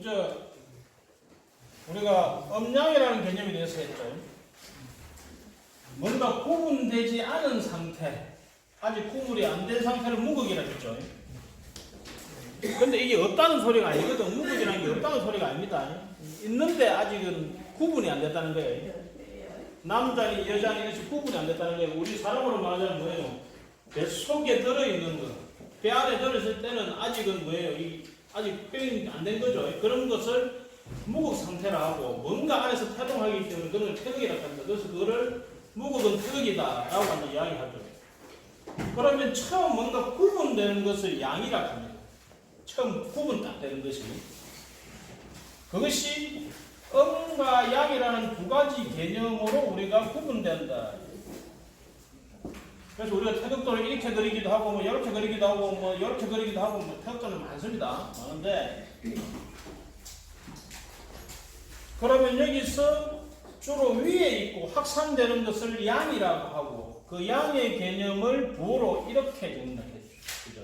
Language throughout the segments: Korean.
먼저 우리가 음양이라는 개념에 대해서 했죠. 뭔가 구분되지 않은 상태, 아직 구분이 안 된 상태를 무극이라고 했죠. 근데 이게 없다는 소리가 아니거든. 무극이라는 게 없다는 소리가 아닙니다. 있는데 아직은 구분이 안 됐다는 거예요. 남자니 여자니 이것이 구분이 안 됐다는 거예요. 우리 사람으로 말하자면 뭐예요? 배 속에 들어있는 거. 배 안에 들어있을 때는 아직은 뭐예요? 아직 표현이 안 된 거죠. 그런 것을 무극 상태라 하고, 뭔가 안에서 태동하기 때문에 그걸 태극이라고 합니다. 그래서 그거를 무극은 태극이다라고 하는 이야기하죠. 그러면 처음 뭔가 구분되는 것을 양이라고 합니다. 처음 구분 딱 되는 것이. 그것이 음과 양이라는 두 가지 개념으로 우리가 구분된다. 그래서 우리가 태극도를 이렇게 그리기도 하고, 뭐 이렇게 그리기도 하고, 뭐 이렇게 그리기도 하고, 뭐 태극도는 많습니다. 많은데, 그러면 여기서 주로 위에 있고 확산되는 것을 양이라고 하고, 그 양의 개념을 부호로 이렇게 정리했죠. 그죠?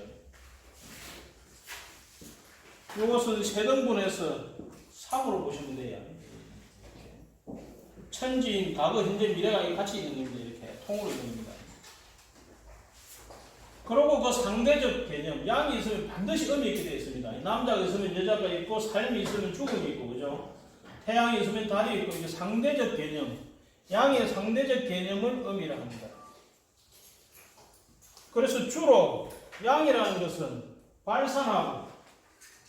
이것은 세등분해서 3으로 보시면 돼요. 이렇게. 천지인, 과거, 현재, 미래가 같이 있는 겁니다. 이렇게 통으로 있는 겁니다. 그리고 그 상대적 개념, 양이 있으면 반드시 음이 있게 되어 있습니다. 남자가 있으면 여자가 있고, 삶이 있으면 죽음이 있고, 그죠? 태양이 있으면 달이 있고, 이게 상대적 개념, 양의 상대적 개념을 음이라 합니다. 그래서 주로 양이라는 것은 발산하고,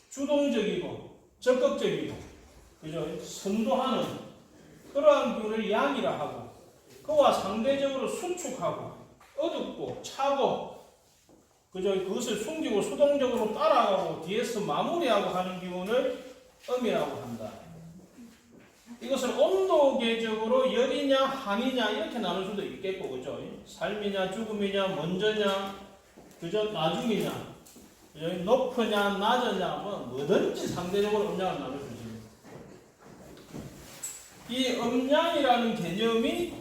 주동적이고, 적극적이고, 그죠? 선도하는 그러한 기운을 양이라 하고, 그와 상대적으로 수축하고, 어둡고, 차고, 그죠? 그것을 숨기고 수동적으로 따라가고 뒤에서 마무리하고 하는 기운을 음이라고 한다. 이것을 온도계적으로 열이냐 한이냐 이렇게 나눌 수도 있겠고, 그죠? 삶이냐 죽음이냐 먼저냐, 그죠? 나중이냐, 그죠? 높으냐 낮으냐, 뭐든지 상대적으로 음양을 나눌 수 있습니다. 이 음양이라는 개념이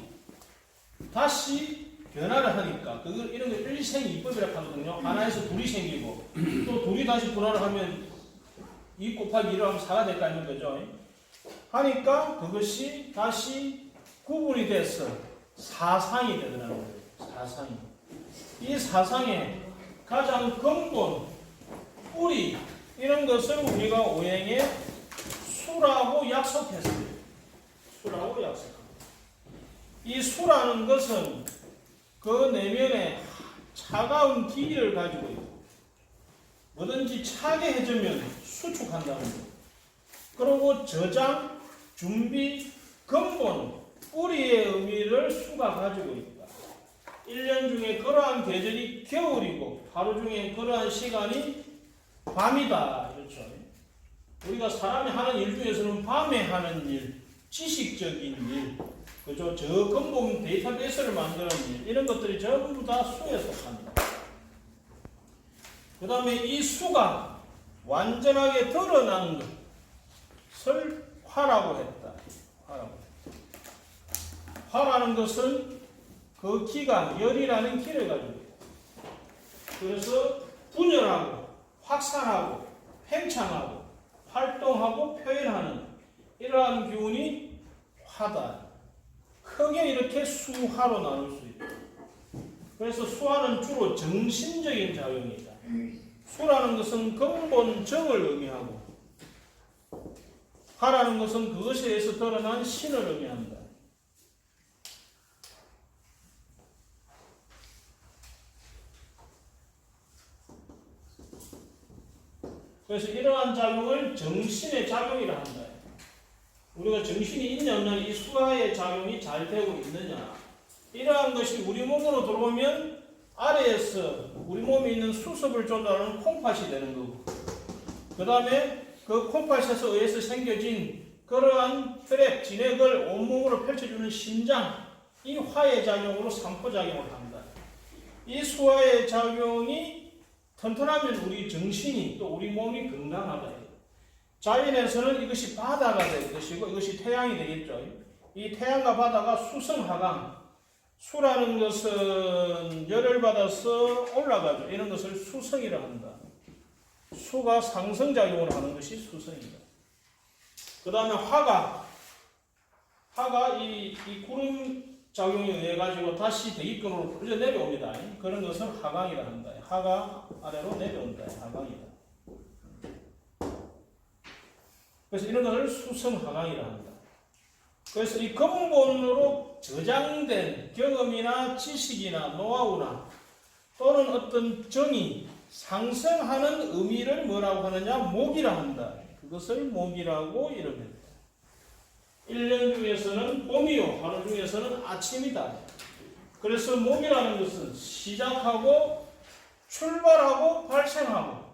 다시 변화를 하니까 이런 걸 일생이법이라고 하거든요. 하나에서 둘이 생기고 또 둘이 다시 분화를 하면 2 곱하기 2로 하면 4가 될까 하는 거죠. 하니까 그것이 다시 구분이 돼서 사상이 되더라는 거예요. 사상이. 이 사상의 가장 근본, 뿌리 이런 것을 우리가 오행에 수라고 약속했어요. 수라고 약속합니다. 이 수라는 것은 그 내면에 차가운 기를 가지고 있고, 뭐든지 차게 해주면 수축한다는 거. 그리고 저장, 준비, 근본, 뿌리의 의미를 수가 가지고 있다. 1년 중에 그러한 계절이 겨울이고, 하루 중에 그러한 시간이 밤이다. 그렇죠. 우리가 사람이 하는 일 중에서는 밤에 하는 일, 지식적인 일, 그죠? 저 근본 데이터베이스를 만드는 일, 이런 것들이 전부 다 수에 속합니다. 그 다음에 이 수가 완전하게 드러난 것을 화라고 했다. 화라는 것은 그 기가, 열이라는 기를 가지고 있다. 그래서 분열하고, 확산하고, 팽창하고, 활동하고, 표현하는 이러한 기운이 화다. 크게 이렇게 수화로 나눌 수 있다. 그래서 수화는 주로 정신적인 작용이다. 수라는 것은 근본 정을 의미하고, 화라는 것은 그것에 의해서 드러난 신을 의미한다. 그래서 이러한 작용을 정신의 작용이라 한다. 우리가 정신이 있냐 없냐, 이 수화의 작용이 잘 되고 있느냐, 이러한 것이 우리 몸으로 들어오면 아래에서 우리 몸에 있는 수습을 조달하는 콩팥이 되는 거고, 그 다음에 그 콩팥에서 의해서 생겨진 그러한 혈액, 진액을 온몸으로 펼쳐주는 심장, 이 화의 작용으로 상포작용을 한다. 이 수화의 작용이 튼튼하면 우리 정신이 또 우리 몸이 건강하다. 자연에서는 이것이 바다가 될 것이고 이것이 태양이 되겠죠. 이 태양과 바다가 수성하강, 수라는 것은 열을 받아서 올라가죠. 이런 것을 수성이라고 한다. 수가 상승작용을 하는 것이 수성이다. 그 다음에 화가 이 구름 작용에 의해 가지고 다시 대기권으로 풀려 내려옵니다. 그런 것을 하강이라 한다. 하가 아래로 내려온다. 하강이다. 그래서 이런 것을 수성하강이라 한다. 그래서 이 근본으로 저장된 경험이나 지식이나 노하우나 또는 어떤 정이 상승하는 의미를 뭐라고 하느냐? 목이라 한다. 그것을 목이라고 이름했다. 1년 중에서는 봄이요, 하루 중에서는 아침이다. 그래서 목이라는 것은 시작하고 출발하고 발생하고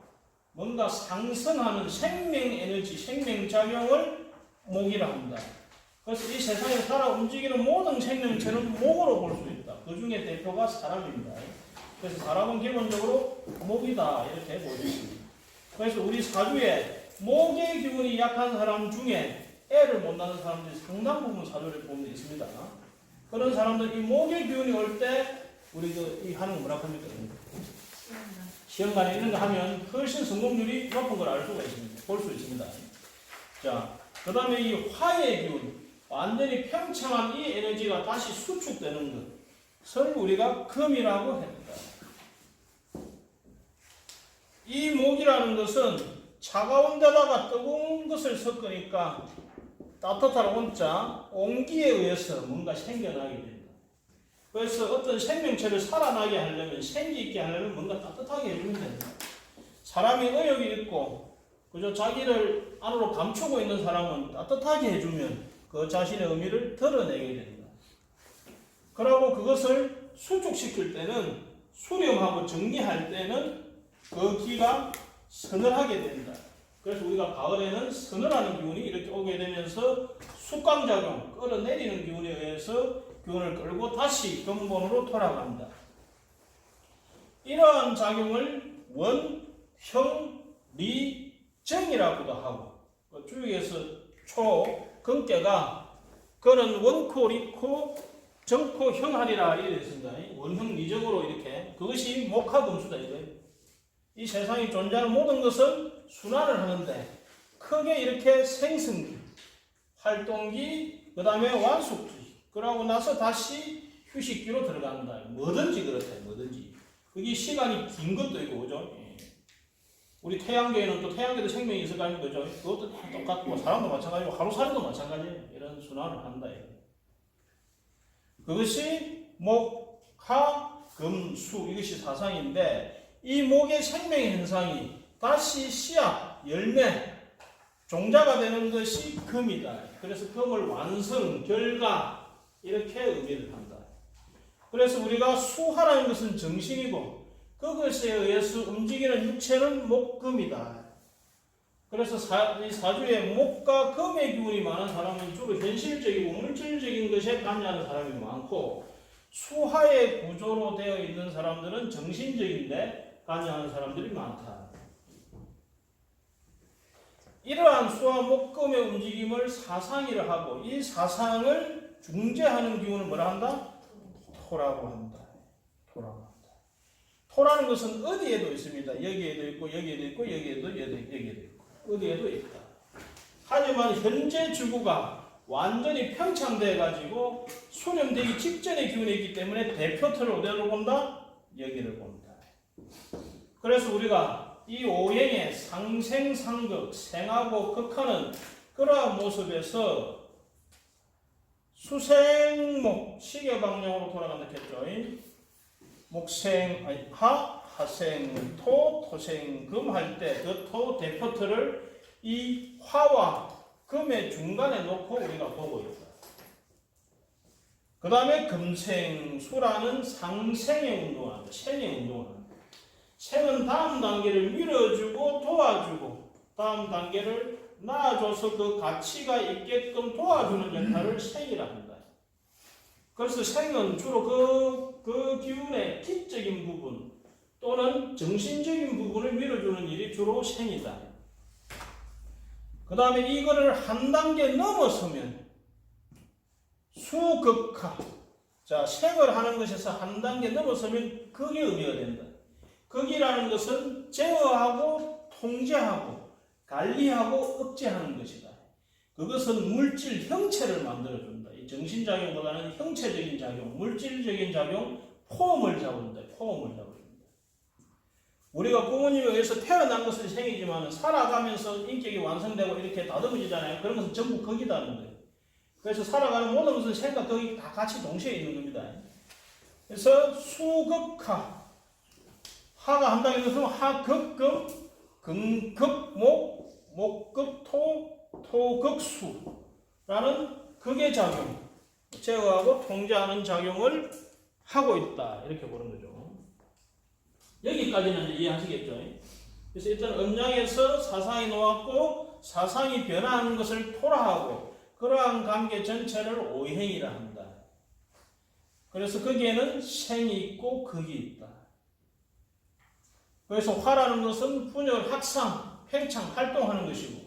뭔가 상승하는 생명 에너지, 생명작용을 목이라 한다. 그래서 이 세상에 살아 움직이는 모든 생명체는 목으로 볼 수 있다. 그 중에 대표가 사람입니다. 그래서 사람은 기본적으로 목이다 이렇게 볼 수 있습니다. 그래서 우리 사주에 목의 기운이 약한 사람 중에 애를 못 낳는 사람들이 상당 부분 사주를 보면 있습니다. 그런 사람들 이 목의 기운이 올 때 우리 이 하는 거 뭐라고 합니까? 시험관에 이런 거 하면 훨씬 성공률이 높은 걸 알 수가 있습니다. 볼 수 있습니다. 자, 그 다음에 이 화의 기운, 완전히 평창한 이 에너지가 다시 수축되는 것을 우리가 금이라고 합니다. 이 목이라는 것은 차가운 데다가 뜨거운 것을 섞으니까 따뜻한 온자, 온기에 의해서 뭔가 생겨나게 됩니다. 그래서 어떤 생명체를 살아나게 하려면, 생기 있게 하려면 뭔가 따뜻하게 해주면 됩니다. 사람이 의욕이 있고, 그저 자기를 안으로 감추고 있는 사람은 따뜻하게 해주면 그 자신의 의미를 드러내게 됩니다. 그러고 그것을 수축시킬 때는, 수렴하고 정리할 때는 그 기가 서늘하게 된다. 그래서 우리가 가을에는 서늘하는 기운이 이렇게 오게 되면서 숙광작용, 끌어내리는 기운에 의해서 기운을 끌고 다시 근본으로 돌아간다. 이러한 작용을 원, 형, 리, 정이라고도 하고, 주위에서 초, 근깨가 그런 원코, 리코, 정코, 형하리라 이렇게 됐습니다. 원형, 리정으로 이렇게. 그것이 목화금수다 이거예요. 이 세상에 존재하는 모든 것은 순환을 하는데 크게 이렇게 생성기, 활동기, 그 다음에 완숙기, 그러고 나서 다시 휴식기로 들어간다. 뭐든지 그렇다. 뭐든지. 그게 시간이 긴 것도 있고, 그죠? 우리 태양계에는 또 태양계도 생명이 있을 거 아닙니까? 그죠? 그것도 다 똑같고, 사람도 마찬가지고, 하루살이도 마찬가지예요. 이런 순환을 한다. 그것이 목, 하, 금, 수, 이것이 사상인데, 이 목의 생명 현상이 다시 씨앗, 열매, 종자가 되는 것이 금이다. 그래서 금을 완성, 결과 이렇게 의미를 한다. 그래서 우리가 수하라는 것은 정신이고 그것에 의해서 움직이는 육체는 목금이다. 그래서 이 사주에 목과 금의 기운이 많은 사람은 주로 현실적이고 물질적인 것에 관여하는 사람이 많고 수하의 구조로 되어 있는 사람들은 정신적인데 관여하는 사람들이 많다. 이러한 수와 목금의 움직임을 사상이라 하고 이 사상을 중재하는 기운을 뭐라 한다? 토라고 한다. 토라고 한다. 토라는 것은 어디에도 있습니다. 여기에도 있고 여기에도 있고 여기에도 있고 어디에도 있다. 하지만 현재 지구가 완전히 평창돼 가지고 수렴되기 직전의 기운이 있기 때문에 대표틀을 어디로 본다? 여기를 본다. 그래서 우리가 이 오행의 상생상극, 생하고 극하는 그러한 모습에서 수생목, 시계방향으로 돌아간다 했죠. 목생, 하생, 토생, 금 할 때 그 토 대표틀을 이 화와 금의 중간에 놓고 우리가 보고 있다. 그 다음에 금생수라는 상생의 운동을, 생의 운동을 합니다. 생은 다음 단계를 밀어주고 도와주고 다음 단계를 낳아줘서 그 가치가 있게끔 도와주는 역할을 생이라 한다. 그래서 생은 주로 그 기운의 기적인 부분 또는 정신적인 부분을 밀어주는 일이 주로 생이다. 그 다음에 이거를 한 단계 넘어서면 수극화. 자, 생을 하는 것에서 한 단계 넘어서면 극의 의미가 된다. 극이라는 것은 제어하고 통제하고 관리하고 억제하는 것이다. 그것은 물질 형체를 만들어준다. 이 정신작용보다는 형체적인 작용, 물질적인 작용, 폼을 잡는다. 폼을 잡아준다. 우리가 부모님에 의해서 태어난 것은 생이지만 살아가면서 인격이 완성되고 이렇게 다듬어지잖아요. 그런 것은 전부 거기다는 거예요. 그래서 살아가는 모든 것은 생과 거기 다 같이 동시에 있는 겁니다. 그래서 수극하, 하가 한다는 것은 하극금, 금극목, 목극토, 토극수라는 극의 작용, 제어하고 통제하는 작용을 하고 있다. 이렇게 보는 거죠. 여기까지는 이해하시겠죠? 그래서 일단 음양에서 사상이 놓았고 사상이 변화하는 것을 토라하고 그러한 관계 전체를 오행이라 한다. 그래서 거기에는 생이 있고 극이 있다. 그래서 화라는 것은 분열, 확상, 팽창, 활동하는 것이고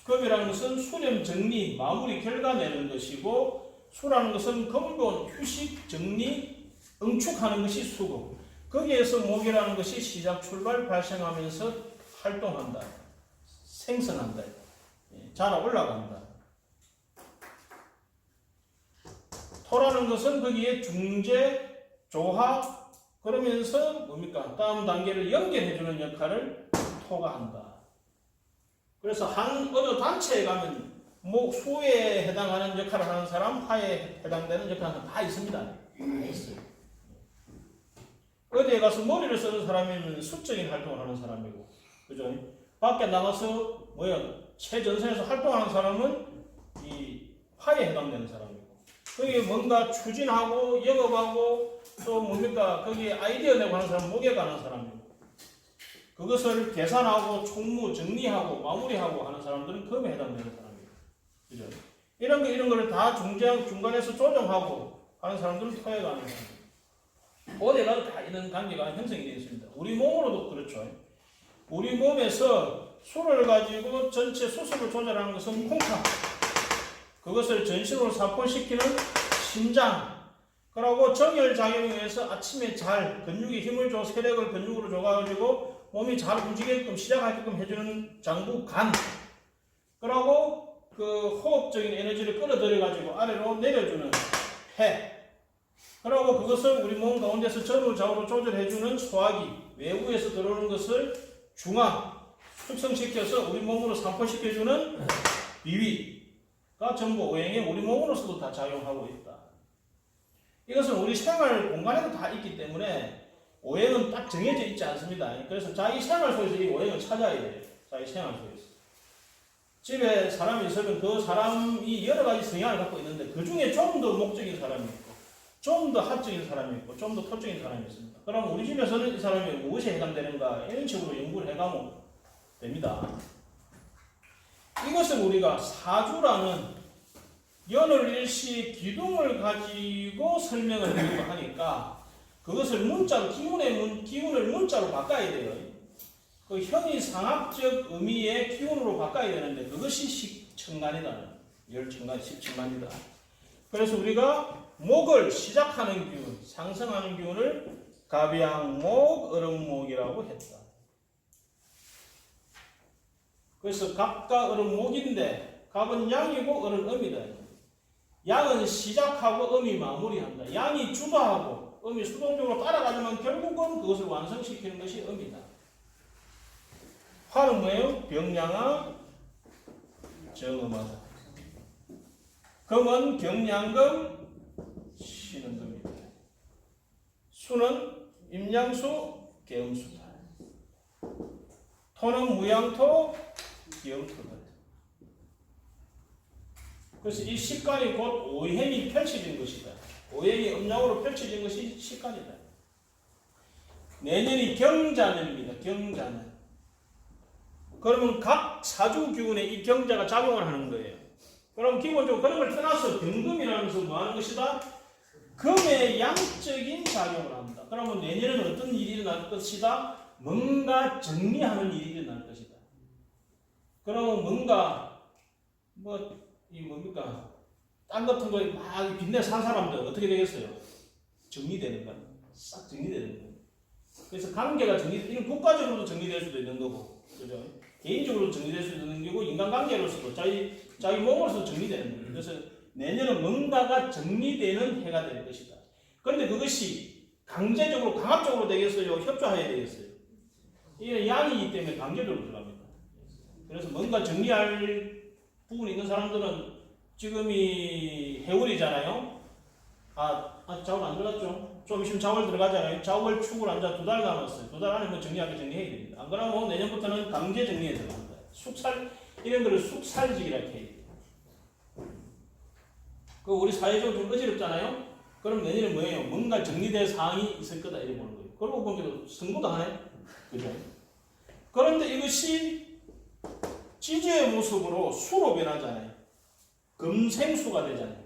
급이라는 것은 수렴, 정리, 마무리, 결과 내는 것이고 수라는 것은 근본, 휴식, 정리, 응축하는 것이 수급. 거기에서 목이라는 것이 시작, 출발, 발생하면서 활동한다. 생성한다. 자라 올라간다. 토라는 것은 거기에 중재, 조합, 그러면서 뭡니까? 다음 단계를 연결해주는 역할을 토가 한다. 그래서 어느 단체에 가면 수에 해당하는 역할을 하는 사람, 화에 해당되는 역할을 하는 사람 다 있습니다. 다 있어요. 어디에 가서 머리를 쓰는 사람이면 수적인 활동을 하는 사람이고, 그죠? 밖에 나가서 최전선에서 활동하는 사람은 이 화에 해당되는 사람이고, 거기에 뭔가 추진하고 영업하고 또 뭡니까? 거기에 아이디어 내고 하는 사람은 목에 가는 사람이고, 그것을 계산하고 총무 정리하고 마무리하고 하는 사람들은 금에 해당되는 사람이고, 그죠? 이런 거를 다 중간에서 조정하고 하는 사람들은 토에 가는 사람이고. 어디 가도 다 이런 관계가 형성이 되어 있습니다. 우리 몸으로도 그렇죠. 우리 몸에서 수를 가지고 전체 수습을 조절하는 것은 콩팥, 그것을 전신으로 사포시키는 심장, 그리고 정열작용에 의해서 아침에 잘 근육에 힘을 줘 세력을 근육으로 줘가지고 몸이 잘 움직이게끔 시작하게끔 해주는 장부 간, 그리고 그 호흡적인 에너지를 끌어들여가지고 아래로 내려주는 폐, 그리고 그것을 우리 몸 가운데서 전후 좌우로 조절해주는 소화기, 외부에서 들어오는 것을 중화, 숙성시켜서 우리 몸으로 산포시켜주는 비위가 전부 오행에 우리 몸으로서도 다 작용하고 있다. 이것은 우리 생활 공간에도 다 있기 때문에 오행은 딱 정해져 있지 않습니다. 그래서 자기 생활 속에서 이 오행을 찾아야 돼요. 자기 생활 속에서. 집에 사람이 있으면 그 사람이 여러 가지 성향을 갖고 있는데 그 중에 좀 더 목적인 사람이 있고 좀 더 합적인 사람이 있고 좀 더 토적인 사람이 있습니다. 그럼 우리 집에서는 이 사람이 무엇에 해당되는가 이런 식으로 연구를 해가면 됩니다. 이것을 우리가 사주라는 연월일시 기둥을 가지고 설명을 하려고 하니까 그것을 문자로 기운을 문자로 바꿔야 돼요. 그 현이상학적 의미의 기운으로 바꿔야 되는데 그것이 식천간이다. 열천간, 십천간이다. 그래서 우리가 목을 시작하는 기운, 상승하는 기운을 갑양목, 얼음목이라고 했다. 그래서 갑과 얼음목인데 갑은 양이고 얼은 음이다. 양은 시작하고 음이 마무리한다. 양이 주도하고 음이 수동적으로 따라가지만 결국은 그것을 완성시키는 것이 음이다. 화는 뭐예요? 병양아 정음하다. 금은 경양금 쉬는 금이다. 수는 임양수 개음수다. 토는 무양토 기음토다. 그래서 이 식간이 곧 오행이 펼쳐진 것이다. 오행이 음양으로 펼쳐진 것이 식간이다. 내년이 경자년입니다. 경자년. 그러면 각 사주 기운에 이 경자가 작용을 하는 거예요. 그럼 기본적으로 그런 걸 떠나서 경금이라는 것은 뭐 하는 것이다? 금의 양적인 작용을 합니다. 그러면 내년에는 어떤 일이 일어날 것이다? 뭔가 정리하는 일이 일어날 것이다. 그러면 뭔가 뭡니까? 땅 같은 거에 막 빚내 산 사람들 어떻게 되겠어요? 정리되는 거야. 싹 정리되는 거야. 그래서 관계가 이건 국가적으로도 정리될 수도 있는 거고, 그죠? 개인적으로 정리될 수 있는 거고 인간관계로서도 자기 몸으로서 정리되는 거예요. 그래서 내년은 뭔가가 정리되는 해가 될 것이다. 그런데 그것이 강제적으로 강압적으로 되겠어요? 협조해야 되겠어요? 이게 양이기 때문에 강제적으로 들어갑니다. 그래서 뭔가 정리할 부분이 있는 사람들은 지금이 해월이잖아요. 자월 안 들어갔죠? 좀 있으면 자월 들어가잖아요. 자월, 축을 앉아 2달 남았어요. 2달 안에 뭐 정리하게 정리해야 됩니다. 안 그러면 내년부터는 강제 정리에 들어간다. 이런 거를 숙살직이라 해야 돼요. 그 우리 사회적으로 좀 어지럽잖아요? 그럼 내년에 뭐예요? 뭔가 정리될 사항이 있을 거다. 이렇게 보는 거예요. 그러고 보니까 승부도 하네? 그죠? 그런데 이것이 지지의 모습으로 수로 변하잖아요. 금생수가 되잖아요.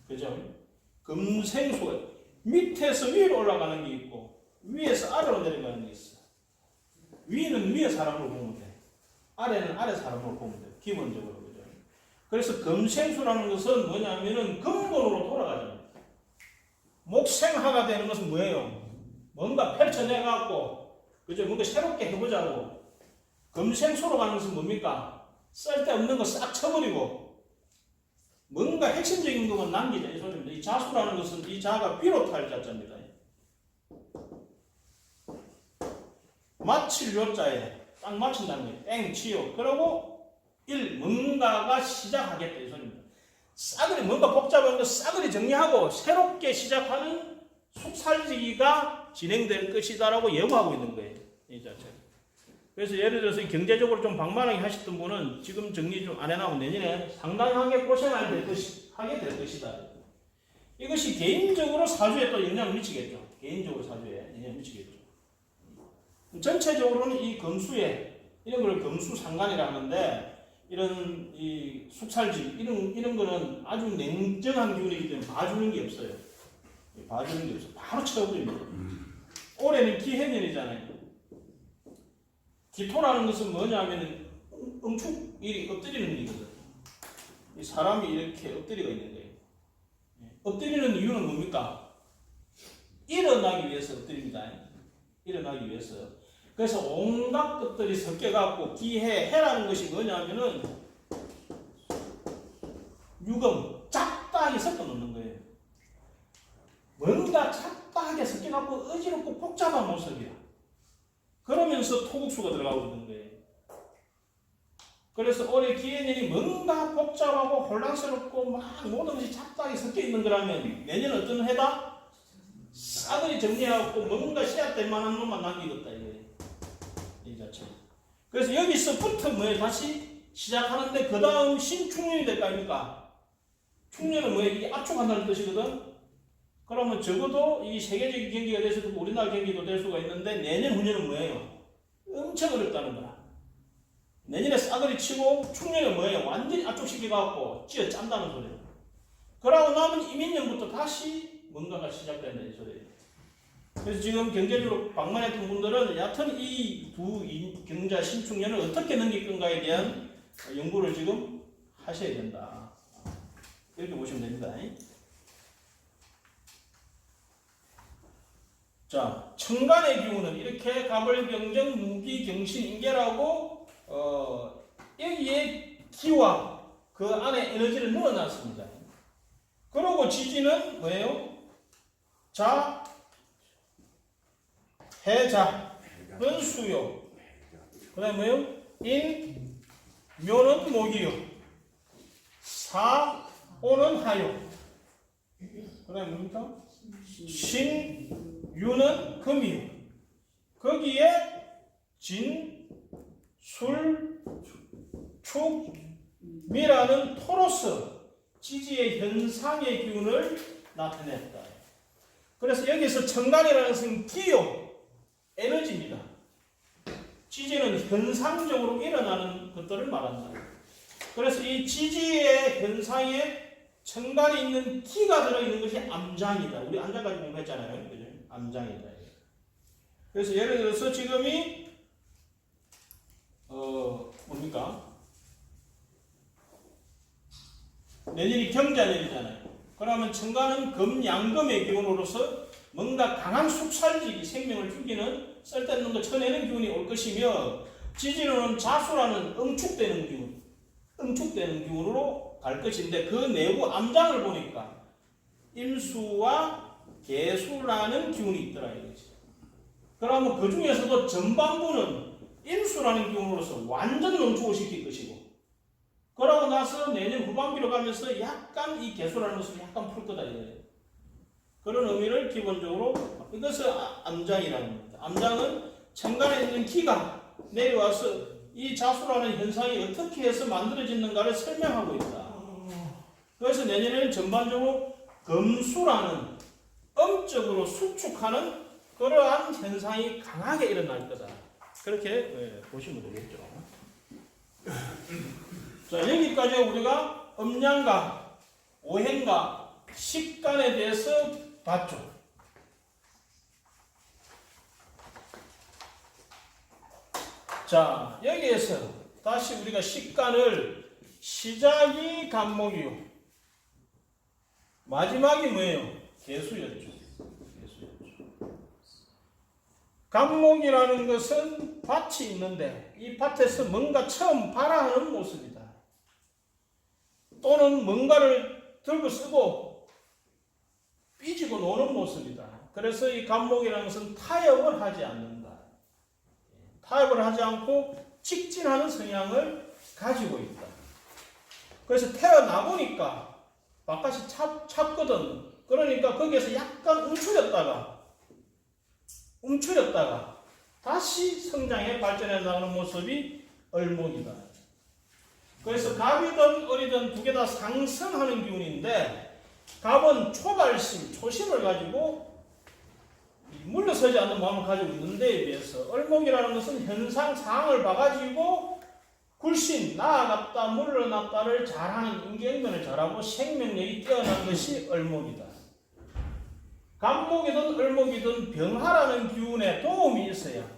그죠? 금생수가 밑에서 위로 올라가는 게 있고 위에서 아래로 내려가는 게 있어. 위는 위의 사람으로 보면 돼. 아래는 아래 사람으로 보면 돼. 기본적으로. 그죠? 그래서 금생수라는 것은 뭐냐면은 근본으로 돌아가잖아요. 목생화가 되는 것은 뭐예요? 뭔가 펼쳐내갖고 그죠? 뭔가 새롭게 해보자고. 금생수로 가는 것은 뭡니까? 쓸데없는 거 싹 쳐버리고 뭔가 핵심적인 것만 남기자 이 소리입니다. 이 자수라는 것은 이 자가 비롯할 자자입니다. 마칠 요자에 딱 맞춘다는 거예요. 땡 치요. 그러고 뭔가가 시작하겠다 이 소리입니다. 싸그리 뭔가 복잡한 거 싸그리 정리하고 새롭게 시작하는 숙살지기가 진행될 것이다라고 예고하고 있는 거예요. 이 자체가. 그래서 예를 들어서 경제적으로 좀 방만하게 하셨던 분은 지금 정리 좀 안 해나면 내년에 상당하게 고생하게 될 것이다. 이것이 개인적으로 사주에 또 영향을 미치겠죠. 개인적으로 사주에 영향을 미치겠죠. 전체적으로는 이 금수에 이런 걸 금수상관이라 하는데 이런 이 숙살지 이런 거는 아주 냉정한 기운이기 때문에 봐주는 게 없어요. 봐주는 게 없어요. 바로 채워버립니다. 올해는 기해년이잖아요. 기토라는 것은 뭐냐면 응축일이 엎드리는 일이거든. 이 사람이 이렇게 엎드리고 있는 거예요. 엎드리는 이유는 뭡니까? 일어나기 위해서 엎드립니다. 일어나기 위해서. 그래서 온갖 것들이 섞여갖고 해라는 것이 뭐냐면은 유금, 잡다하게 섞어 놓는 거예요. 뭔가 잡다하게 섞여갖고 어지럽고 복잡한 모습이야. 그러면서 토국수가 들어가고 있는 거예요. 그래서 올해 기해년이 뭔가 복잡하고 혼란스럽고 막 모든 것이 잡다하게 섞여 있는 거라면 내년은 어떤 해다? 싸그리 정리하고 뭔가 씨앗될 만한 놈만 남기겠다 이거예요. 이 자체. 그래서 여기서부터 뭐예요? 다시 시작하는데 그 다음 신축년이 될 거 아닙니까? 축년은 뭐예요? 이게 압축한다는 뜻이거든. 그러면 적어도 이 세계적인 경기가 될 수도 있고 우리나라 경기도 될 수가 있는데 내년 후년은 뭐예요? 엄청 어렵다는 거야. 내년에 싸그리 치고 축년은 뭐예요? 완전히 압축시켜갖고 찌어 짠다는 소리예요. 그러고 나면 이민년부터 다시 뭔가가 시작된다 이 소리예요. 그래서 지금 경제적으로 방만했던 분들은 여하튼 이 두 경자 신축년을 어떻게 넘길 건가에 대한 연구를 지금 하셔야 된다. 이렇게 보시면 됩니다. 자, 천간의 기운은 이렇게 갑을병정, 무기, 경신, 인계라고 여기에 기와 그 안에 에너지를 넣어놨습니다. 그리고 지지는 뭐예요? 자, 해자는 수요. 그 다음에 뭐예요? 묘는 목이요. 오는 화요. 그 다음에 뭡니까? 유는 금이요. 거기에 진, 술, 축, 미라는 토로스, 지지의 현상의 기운을 나타냈다. 그래서 여기서 천간이라는 것은 기요, 에너지입니다. 지지는 현상적으로 일어나는 것들을 말한다. 그래서 이 지지의 현상에 천간에 있는 기가 들어있는 것이 암장이다. 우리 암장까지 공부했잖아요. 그죠? 암장이다. 그래서 예를 들어서 지금이 뭡니까? 내년이 경자년이잖아요. 그러면 천간은 금양금의 기운으로서 뭔가 강한 숙살직이 생명을 죽이는 쓸데없는 거 쳐내는 기운이 올 것이며 지지로는 자수라는 응축되는 기운으로 갈 것인데 그 내부 암장을 보니까 임수와 개수라는 기운이 있더라 이거지. 그러면 그 중에서도 전반부는 임수라는 기운으로서 완전 농축을 시킬 것이고, 그러고 나서 내년 후반기로 가면서 약간 이 개수라는 것을 약간 풀 거다 이거예요. 그런 의미를 기본적으로 이것을 암장이라는 겁니다. 암장은 천간에 있는 기가 내려와서 이 자수라는 현상이 어떻게 해서 만들어지는가를 설명하고 있다. 그래서 내년에는 전반적으로 금수라는 음적으로 수축하는 그러한 현상이 강하게 일어날 거다. 그렇게 보시면 되겠죠. 자, 여기까지 우리가 음양과 오행과 식간에 대해서 봤죠. 자, 여기에서 다시 우리가 식간을 시작이 간목이요, 마지막이 뭐예요? 개수였죠. 간목이라는 것은 밭이 있는데 이 밭에서 뭔가 처음 발화하는 모습이다. 또는 뭔가를 들고 쓰고 삐지고 노는 모습이다. 그래서 이 간목이라는 것은 타협을 하지 않는다. 타협을 하지 않고 직진하는 성향을 가지고 있다. 그래서 태어나 보니까 바깥이 찹거든. 그러니까 거기에서 약간 움츠렸다가 다시 성장해 발전해 나가는 모습이 을목이다. 그래서 갑이든 을이든 두 개 다 상승하는 기운인데, 갑은 초발심, 초심을 가지고 물러서지 않는 마음을 가지고 있는 데에 비해서 을목이라는 것은 현상 상황을 봐가지고 굴신, 나아갔다 물러났다를 잘하는, 인경면을 잘하고 생명력이 뛰어난 것이 을목이다. 간목이든 을목이든 병화라는 기운에 도움이 있어야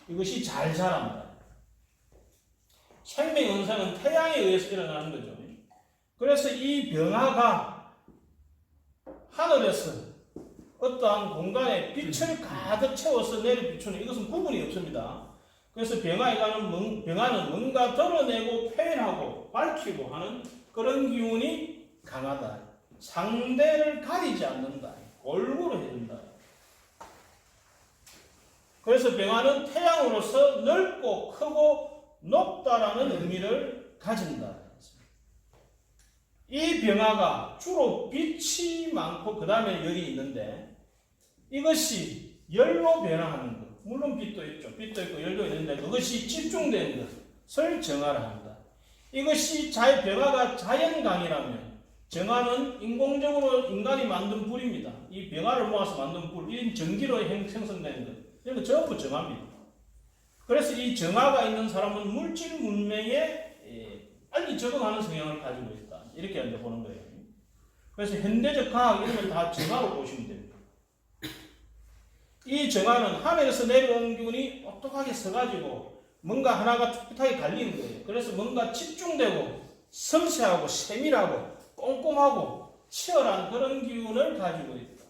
이것이 잘 자란다. 생명 현상은 태양에 의해서 일어나는 거죠. 그래서 이 병화가 하늘에서 어떠한 공간에 빛을 가득 채워서 내려 비추는, 이것은 구분이 없습니다. 그래서 병화는 뭔가 드러내고 표현하고 밝히고 하는 그런 기운이 강하다. 상대를 가리지 않는다. 골고루 해준다. 그래서 병화는 태양으로서 넓고 크고 높다라는 의미를 가진다. 이 병화가 주로 빛이 많고 그 다음에 열이 있는데, 이것이 열로 변화하는 것, 물론 빛도 있죠. 빛도 있고 열도 있는데 그것이 집중된 것을 정화를 한다. 이것이 병화가 자연강이라면, 정화는 인공적으로 인간이 만든 불입니다. 이 병화를 모아서 만든 불, 이 전기로 생성된 것, 이런 전부 정화입니다. 그래서 이 정화가 있는 사람은 물질 문명에 빨리 적응하는 성향을 가지고 있다. 이렇게 이제 보는 거예요. 그래서 현대적 과학 이런 걸 다 정화로 보시면 됩니다. 이 정화는 하늘에서 내려온 기운이 똑똑하게 서가지고 뭔가 하나가 툭툭하게 갈리는 거예요. 그래서 뭔가 집중되고 섬세하고 세밀하고 꼼꼼하고 치열한 그런 기운을 가지고 있다.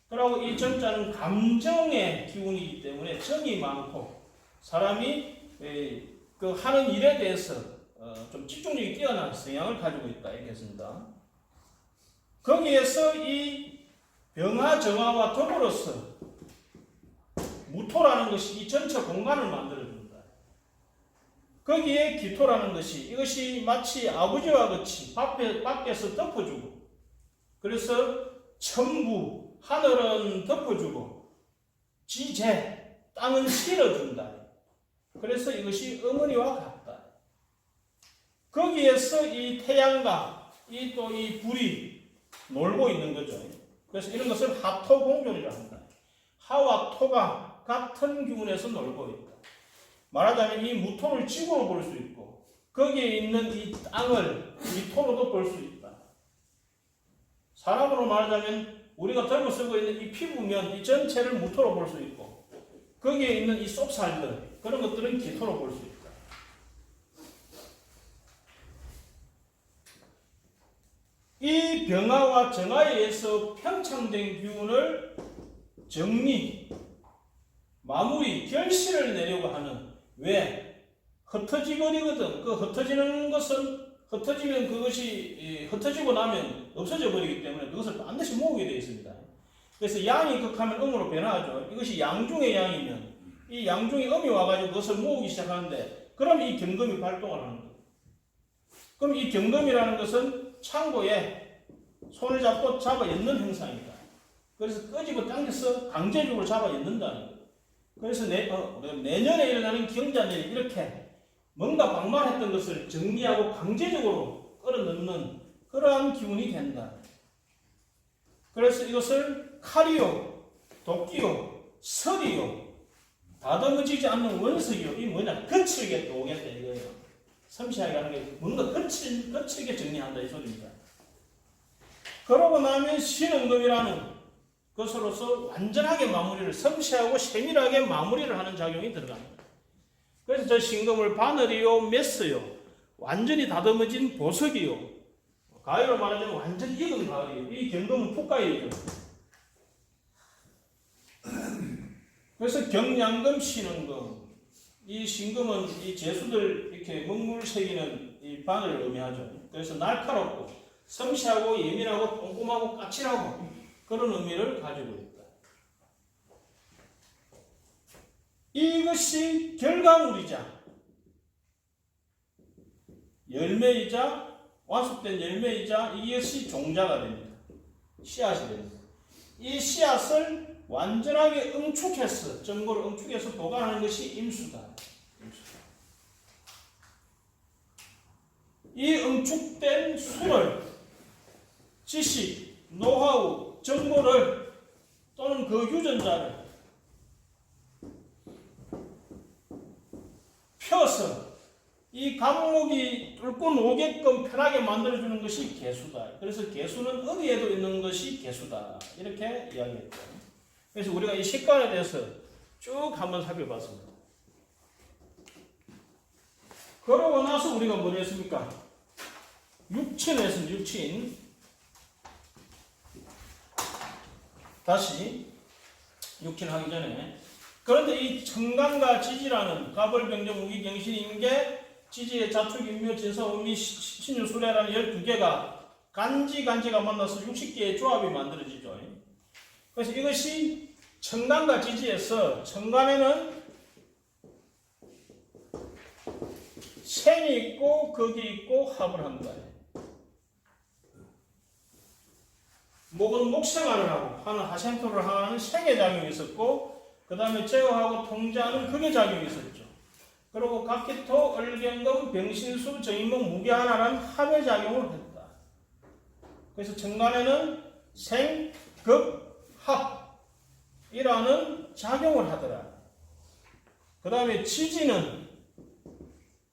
그리고 이 정자는 감정의 기운이기 때문에 정이 많고 사람이 그 하는 일에 대해서 좀 집중력이 뛰어난 성향을 가지고 있다. 이렇게 했습니다. 거기에서 이 병화 정화와 더불어서 무토라는 것이 이 전체 공간을 만들어준다. 거기에 기토라는 것이, 이것이 마치 아버지와 같이 밖에서 덮어주고, 그래서 천부, 하늘은 덮어주고 지재, 땅은 실어준다. 그래서 이것이 어머니와 같다. 거기에서 이 태양과 이 불이 놀고 있는 거죠. 그래서 이런 것을 하토공존이라고 한다. 하와 토가 같은 기운에서 놀고 있다. 말하자면 이 무토를 지구로 볼 수 있고, 거기에 있는 이 땅을 이 토로도 볼 수 있다. 사람으로 말하자면 우리가 들고 쓰고 있는 이 피부면 이 전체를 무토로 볼 수 있고, 거기에 있는 이 쏙살들, 그런 것들은 기토로 볼 수 있다. 이 병화와 정화에 의해서 편창된 기운을 정리, 마무리, 결실을 내려고 하는, 왜? 흩어지거리거든. 그 흩어지는 것은, 흩어지면 그것이, 흩어지고 나면 없어져 버리기 때문에 그것을 반드시 모으게 되어 있습니다. 그래서 양이 극하면 음으로 변화하죠. 이것이 양 중의 양이면, 이 양 중에 음이 와가지고 그것을 모으기 시작하는데, 그럼 이 경금이 발동을 하는 거예요. 그럼 이 경금이라는 것은 창고에 손을 잡고 잡아 엮는 형상이다. 그래서 끄집어 당겨서 강제적으로 잡아 엮는다는 거예요. 그래서 내년에 일어나는 경자년이 이렇게 뭔가 방만했던 것을 정리하고 강제적으로 끌어넣는 그러한 기운이 된다. 그래서 이것을 칼이요, 도끼요, 설이요, 다듬어지지 않는 원석이요. 이 뭐냐? 거칠게 또 오겠다 이거예요. 섬세하게 하는 게 뭔가 거칠게 정리한다 이 소리입니다. 그러고 나면 신흥금이라는 것으로서 완전하게 마무리를, 섬세하고 세밀하게 마무리를 하는 작용이 들어갑니다. 그래서 저 신금을 바늘이요, 메스요, 완전히 다듬어진 보석이요, 가위로 말하자면 완전히 익은 가위요. 이 경금은 풋가위죠. 그래서 경량금, 신흥금. 이 신금은 이 재수들 이렇게 먹물새기는 이 바늘을 의미하죠. 그래서 날카롭고 섬세하고 예민하고 꼼꼼하고 까칠하고 그런 의미를 가지고 있다. 이것이 결과물이자 열매이자 완숙된 열매이자 이것이 종자가 됩니다. 씨앗이 됩니다. 이 씨앗을 완전하게 응축해서, 전골을 응축해서 보관하는 것이 임수다. 이 응축된 수를, 지식, 노하우, 정보를 또는 그 유전자를 펴서 이 감목이 뚫고 노게끔 편하게 만들어주는 것이 개수다. 그래서 개수는 어디에도 있는 것이 개수다. 이렇게 이야기했죠. 그래서 우리가 이 식관에 대해서 쭉 한번 살펴봤습니다. 그러고 나서 우리가 뭘 했습니까? 육친을 했습니다. 육친. 다시 육친하기 전에, 그런데 이 청간과 지지라는 가벌병정 우기경신인계 지지의 자축인묘 진사음미 신유수레라는 12개가 간지가 만나서 60개의 조합이 만들어지죠. 그래서 이것이 청간과 지지에서, 청간에는 생이 있고 극이 있고 합을 한 거예요. 목은 목생활을 하고 하는 하생토를 하는 생의 작용이 있었고, 그 다음에 제어하고 통제하는 극의 작용이 있었죠. 그리고 각기토, 얼경금, 병신수, 정인목, 무게 하나라는 합의 작용을 했다. 그래서 청간에는 생, 극, 합이라는 작용을 하더라. 그 다음에 지지는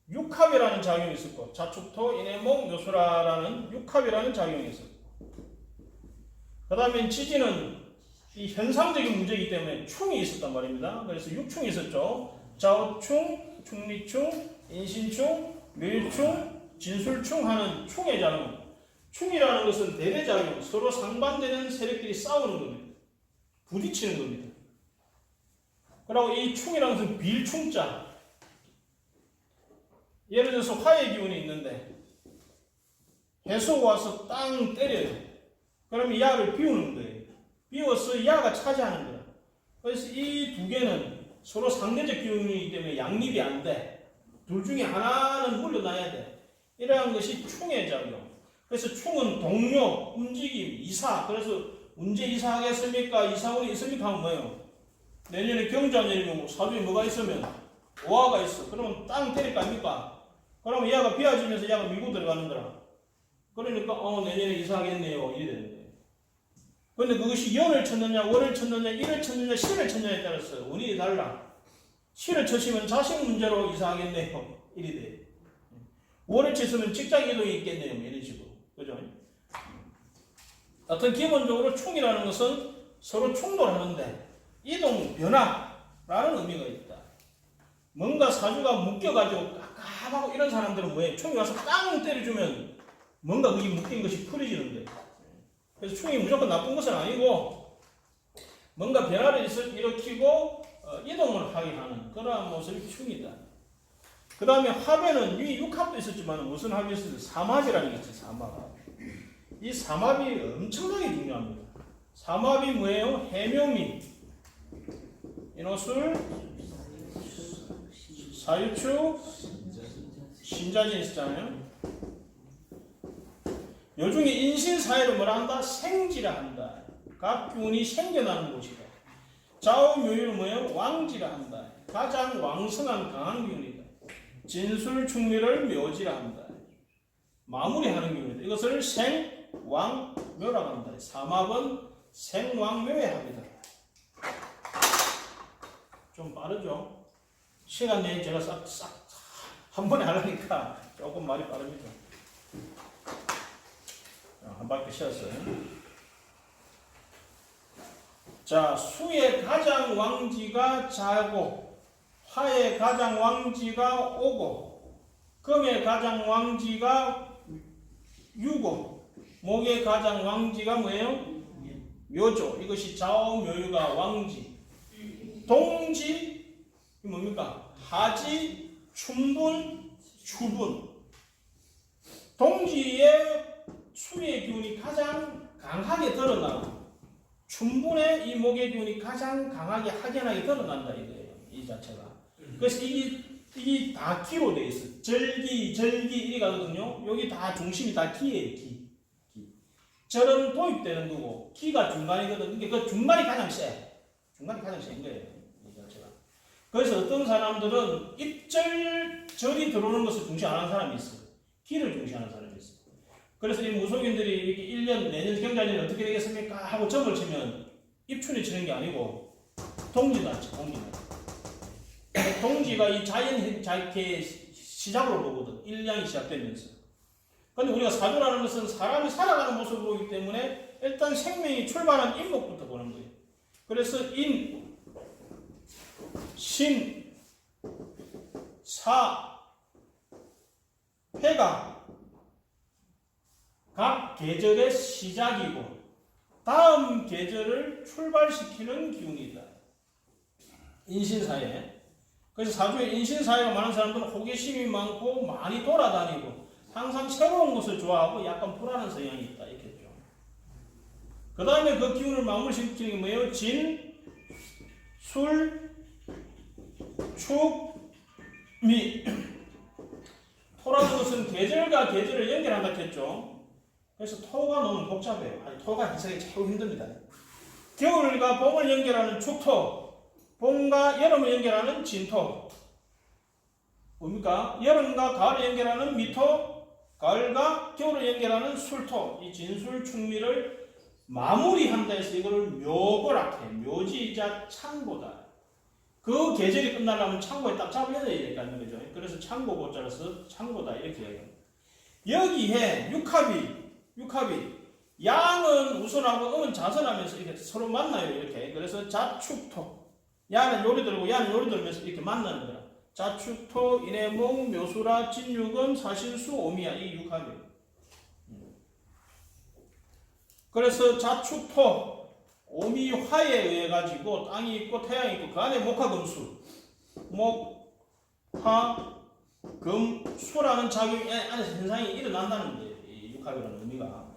육합이라는 작용이 있었고, 자축토, 인해목, 묘수라라는 육합이라는 작용이 있었고, 그 다음에 지지는 이 현상적인 문제이기 때문에 충이 있었단 말입니다. 그래서 육충이 있었죠. 좌우충, 충리충, 인신충, 묘일충, 진술충 하는 충의 작용. 충이라는 것은 대대작용, 서로 상반되는 세력들이 싸우는 겁니다. 부딪히는 겁니다. 그리고 이 충이라는 것은 빌충자. 예를 들어서 화의 기운이 있는데 해수가 와서 땅 때려요. 그러면 야를 비우는 거예요. 비워서 야가 차지하는 거야. 그래서 이 두 개는 서로 상대적 기운이기 때문에 양립이 안 돼. 둘 중에 하나는 물러나야 돼. 이러한 것이 충의 작용. 그래서 충은 동력, 움직임, 이사. 그래서 언제 이사하겠습니까? 이사운이 있습니까? 하면 뭐예요? 내년에 경자년이면 사주에 뭐가 있으면 오화가 있어. 그러면 땅 때릴 거 아닙니까? 그러면 야가 비워지면서 야가 밀고 들어가는 거라. 그러니까 내년에 이사하겠네요. 이래 되는 거예요. 그런데 그것이 연을 쳤느냐, 월을 쳤느냐, 일을 쳤느냐, 신을 쳤느냐에 따라서 원인이 달라. 신을 쳤으면 자식 문제로 이사하겠네요. 이래 돼. 월을 쳤으면 직장 이동이 있겠네요. 이런 식으로. 그죠? 하여튼 기본적으로 충이라는 것은 서로 충돌하는데 이동, 변화라는 의미가 있다. 뭔가 사주가 묶여가지고 깝깝하고 이런 사람들은 뭐예요? 충이 와서 땅 때려주면 뭔가 그게 묶인 것이 풀어지는데, 그래서 충이 무조건 나쁜 것은 아니고 뭔가 변화를 일으키고 이동을 하게 하는 그러한 모습이 충이다. 그 다음에 합에는 위 육합도 있었지만 무슨 합이 있었어요? 삼합이라는 게 있어요. 삼합. 이 삼합이 엄청나게 중요합니다. 삼합이 뭐예요? 해묘미, 인호술, 사유축, 신자진 있었잖아요. 요중에 인신사회를 뭐라 한다? 생지라 한다. 각 균이 생겨나는 곳이다. 좌우묘유를 뭐예요? 왕지라 한다. 가장 왕성한 강한 기운이다. 진술충미를 묘지라 한다. 마무리하는 기운이다. 이것을 생왕묘라고 한다. 삼합은 생왕묘의 합이다. 좀 빠르죠? 시간 내에 제가 싹 한 번에 하려니까 조금 말이 빠릅니다. 한 바퀴 쉬었어요. 자, 수의 가장 왕지가 자고, 화의 가장 왕지가 오고, 금의 가장 왕지가 유고, 목의 가장 왕지가 뭐예요? 묘죠. 이것이 좌우묘유가 왕지. 동지, 이 뭡니까? 하지, 춘분, 추분. 동지의 수의 기운이 가장 강하게 드러나고, 춘분의 이 목의 기운이 가장 강하게 확연하게 드러난다 이거예요. 이 자체가. 그래서 이게 다 기로 되어 있어. 절기 이리 가거든요. 여기 다 중심이 다 기예요. 기. 절은 도입되는 거고 기가 중간이거든. 그러니까 그 중간이 가장 세. 중간이 가장 센 거예요. 이 자체가. 그래서 어떤 사람들은 절이 들어오는 것을 중시 안 하는 사람이 있어요. 기를 중시하는 사람이 있어요. 그래서 이 무속인들이 이렇게 1년, 내년 경자년이 어떻게 되겠습니까? 하고 점을 치면 입춘이 치는 게 아니고 동지가 치, 동지가 이 자연의 시작으로 보거든. 1년이 시작되면서. 근데 우리가 사주라는 것은 사람이 살아가는 모습을 보기 때문에 일단 생명이 출발한 인목부터 보는 거예요. 그래서 인, 신, 사, 회가 각 계절의 시작이고 다음 계절을 출발시키는 기운이다. 인신사회. 그래서 사주에 인신사회가 많은 사람들은 호기심이 많고 많이 돌아다니고 항상 새로운 것을 좋아하고 약간 불안한 성향이 있다. 이렇겠죠. 그 다음에 그 기운을 마무리시키는 게 뭐예요? 진, 술, 축, 미. 토라는 것은 계절과 계절을 연결한다 했죠. 그래서 토가 너무 복잡해요. 아니, 토가 해석이 참 힘듭니다. 겨울과 봄을 연결하는 축토, 봄과 여름을 연결하는 진토. 뭡니까? 여름과 가을을 연결하는 미토, 가을과 겨울을 연결하는 술토. 이 진술 충미를 마무리한다 해서 이거를 묘고라 해. 묘지이자 창고다. 그 계절이 끝나려면 창고에 딱 잡아야 되는 거죠. 그래서 창고고자라서 창고다 이렇게 해요. 여기에 육합이 양은 우선하고 음은 자선하면서 이렇게 서로 만나요. 이렇게. 그래서 자축토. 야는 요리 들고 야는 요리 들면서 이렇게 만나는 거야. 자축토, 인해목, 묘수라, 진육은, 사신수, 오미야. 이 육합이에요. 그래서 자축토, 오미화에 의해 가지고 땅이 있고 태양이 있고 그 안에 목화금수, 목화, 금, 수라는 작용이 안에서 현상이 일어난다는 거예요. 이 육합이라는 의미가.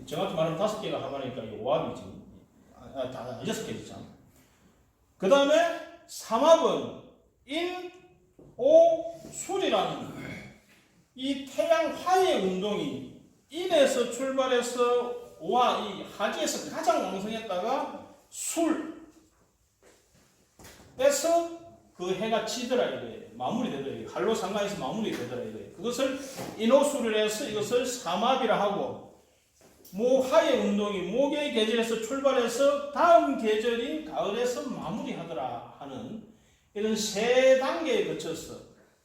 정확히 말하면 5개가 합하니까 이 오합이지. 6개지 참. 그 다음에 삼합은 인, 오, 술이라는 이 태양화의 운동이 인에서 출발해서 오와 이 하지에서 가장 왕성했다가 술에서 그 해가 지더라 이거예요. 마무리되더라. 할로 상가에서 마무리되더라 이거예요. 그것을 인호술을 해서 이것을 삼합이라 하고 모하의 운동이 목의 계절에서 출발해서 다음 계절인 가을에서 마무리하더라 하는 이런 세 단계에 거쳐서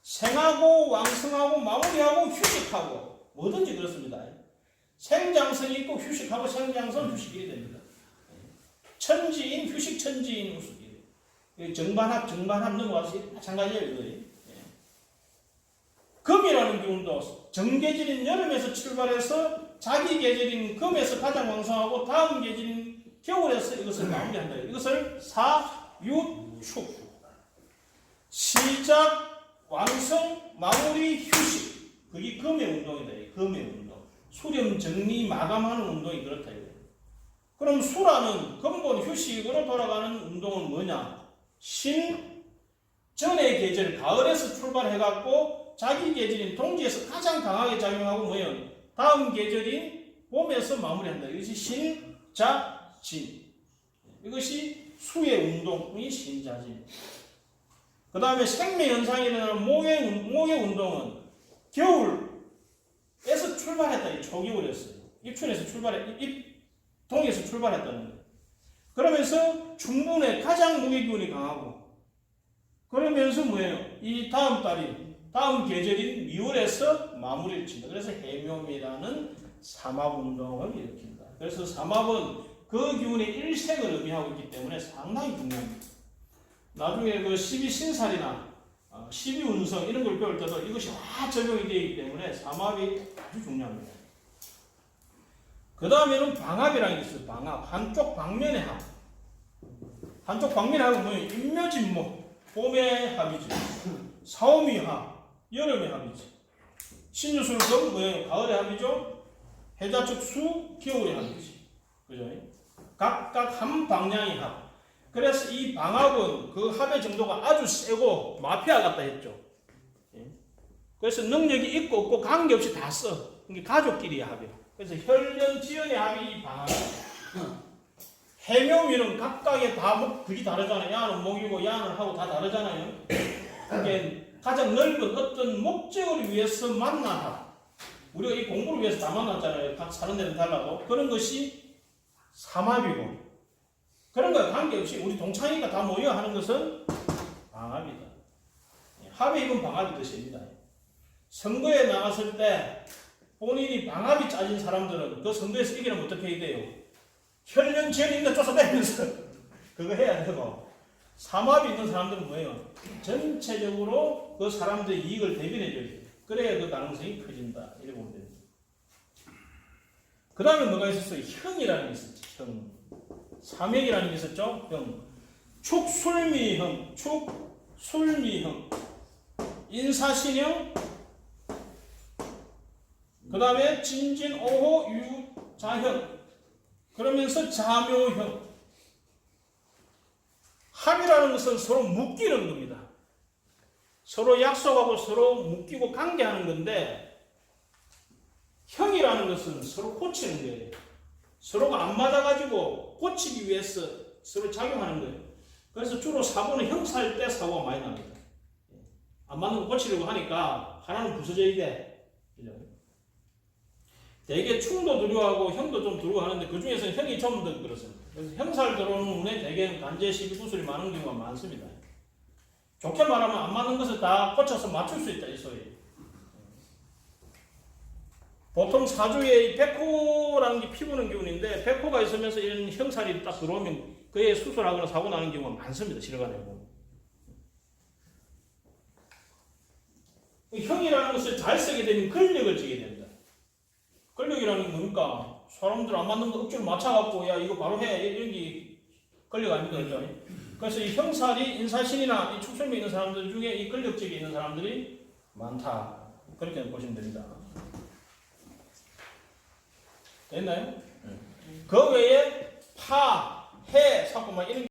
생하고 왕성하고 마무리하고 휴식하고 뭐든지 그렇습니다. 생장성이 있고 휴식하고 생장성 휴식이 됩니다. 천지인 휴식 천지인 우수기. 정반합 넘어가서 마찬가지예요. 이거예요. 금이라는 기운도 정계절인 여름에서 출발해서 자기 계절인 금에서 가장 왕성하고 다음 계절인 겨울에서 이것을 마무리한다. 이것을 유축. 시작, 완성, 마무리, 휴식. 그게 금의 운동이다. 금의 운동. 수렴, 정리, 마감하는 운동이 그렇다. 그럼 수라는 근본 휴식으로 돌아가는 운동은 뭐냐? 신, 전의 계절, 가을에서 출발해갖고 자기 계절인 동지에서 가장 강하게 작용하고 뭐예요? 다음 계절인 봄에서 마무리한다. 이것이 신, 자, 진. 이것이 수의 운동이 신자진. 그 다음에 생매현상이 일어나는 목의 운동은 겨울에서 출발했다. 초겨울에서. 입춘에서 동에서 출발했다는 거예요. 그러면서 중분에 가장 목의 기운이 강하고, 그러면서 뭐예요? 이 다음 계절인 미월에서 마무리를 친다. 그래서 해묘이라는 삼합운동을 일으킨다. 그래서 삼합은 그 기운의 일생을 의미하고 있기 때문에 상당히 중요합니다. 나중에 그 12신살이나 12운성 이런 걸 배울 때도 이것이 다 적용이 되어 있기 때문에 삼합이 아주 중요합니다. 그 다음에는 방합이라는 게 있어요. 방합. 한쪽 방면의 합. 한쪽 방면의 합은 뭐예요? 인묘진목. 봄의 합이지. 사오미 합. 여름의 합이지. 신유술금 뭐예요? 가을의 합이죠. 해자축 수 겨울의 합이지. 그죠? 각각 한 방향의 합. 그래서 이 방합은 그 합의 정도가 아주 세고 마피아 같다 했죠. 그래서 능력이 있고 없고 관계없이 다 써. 이게 가족끼리의 합이에요. 그래서 혈련지연의 합이 이 방합이에요. 해묘위는 각각의 다 그게 다르잖아요. 야는 목이고 야는 하고 다 다르잖아요. 그게 가장 넓은 어떤 목적을 위해서 만난 합. 우리가 이 공부를 위해서 다 만났잖아요. 각 사는 데는 달라도. 그런 것이 삼합이고, 그런 거에 관계없이 우리 동창이가 다 모여 하는 것은 방합이다. 합의 이건 방합이 뜻입니다. 선거에 나갔을 때 본인이 방합이 짜진 사람들은 그 선거에서 이기려면 어떻게 해야 돼요? 혈련지연이 있는 데 쫓아다니면서 그거 해야 되고, 삼합이 있는 사람들은 뭐예요? 전체적으로 그 사람들의 이익을 대변해줘야 돼요. 그래야 그 가능성이 커진다. 이렇게 보면 됩니다. 그 다음에 뭐가 있었어요? 형이라는 게 있었죠. 형. 삼액이라는 게 있었죠. 형. 축술미형. 축술미형. 인사신형. 그 다음에 진진오호 유자형. 그러면서 자묘형. 합이라는 것은 서로 묶이는 겁니다. 서로 약속하고 서로 묶이고 관계하는 건데, 형이라는 것은 서로 고치는 거예요. 서로가 안 맞아가지고 고치기 위해서 서로 작용하는 거예요. 그래서 주로 사고는 형사일 때 사고가 많이 납니다. 안 맞는 거 고치려고 하니까 하나는 부서져야 돼. 대개 충도 두려워하고 형도 좀 두려워하는데 그 중에서는 형이 좀 더 그렇습니다. 그래서 형사를 들어오는 운에 대개는 간제 시비 구술이 많은 경우가 많습니다. 좋게 말하면 안 맞는 것을 다 고쳐서 맞출 수 있다 이 소리. 보통 사주에 백호라는 게 피부는 기운인데, 백호가 있으면서 이런 형살이 딱 들어오면 그에 수술하거나 사고 나는 경우가 많습니다. 실간에 보면. 형이라는 것을 잘 쓰게 되면 권력을 지게 됩니다. 권력이라는 게 뭡니까? 사람들 안 맞는 거 억지로 맞춰갖고 야 이거 바로 해 이런 게 권력 아닙니까? 그래서 이 형살이 인사신이나 이 축술미 있는 사람들 중에 이 권력직에 있는 사람들이 많다. 그렇게 보시면 됩니다. 됐나요? 그 외에 파, 해, 사고 막 이런